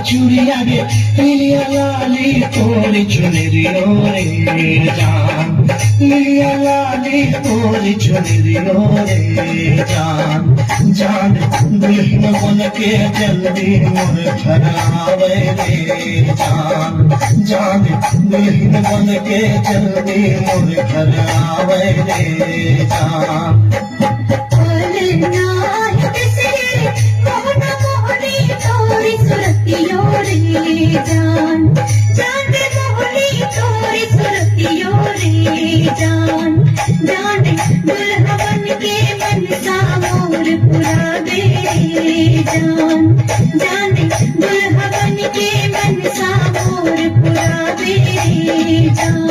चूड़िया गे लिया लाली तोरी चुनरियो रे जान, लिया लाली तोरी चुनरियो रे जान, जान दुल्हन बन के जल्दी मोर घर आवे रे जान, जान दुल्हन बन के जल्दी मोर घर आवे रे जान। जान जान मोहनी तोरी सुरतियो रे जान, जान दुल्हा बन के मनसा मोर पुरा दे जान, जान दुल्हा बन के मनसा मोर पुरा दे जान।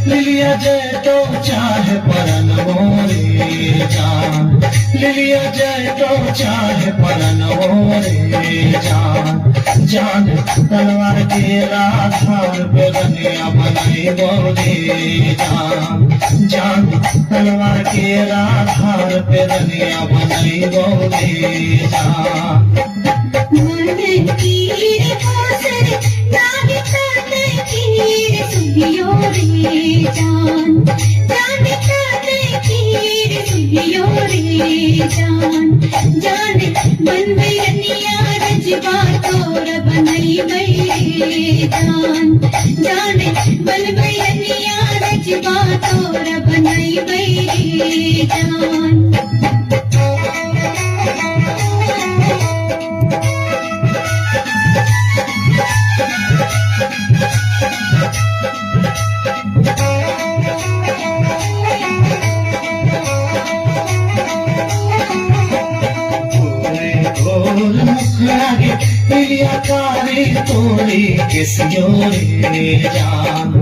लिया जय तो चाहे परन मोरे जान, लिया जय तो चाहे परन मोरे जान, जान तलवार के आधार पे रनिया बनाई बोले जान, जान तलवार के आधार पे रनिया बनाई बोले जान। मन तीर हासरे नाग ताते तीर सुनियो रे जान, जान ताते तीर सुनियो रे जान, जान बन बैनिया रजबा तोर बनई रे जान, जान बन बैनिया रजबा तोर बनई रे जान। लिया कारी तोरी किसियो रे जान,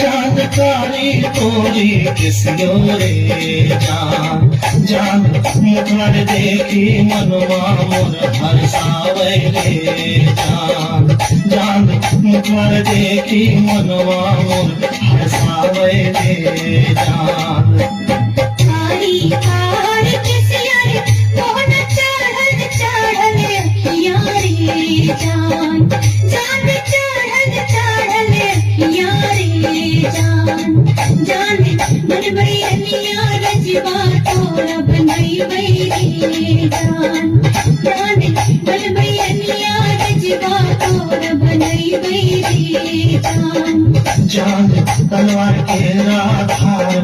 जान कारी तोरी किसियो रे जान, जान मुखर देखी मनवा मोर हर्षावे रे जान, जान मुखर देखी मनवा मोर हर्षावे रे जान। कारी कारी किसिया रे मोहन चढ़ल चढ़ल अखियाँ रे जान, जान चढ़ल चढ़ल अखियाँ रे जान, जान मन बैनिया रजबा तोरा बनई रे जान, जान मन बैनिया रजबा तोरा बनई रे जान। जान तलवार के आधार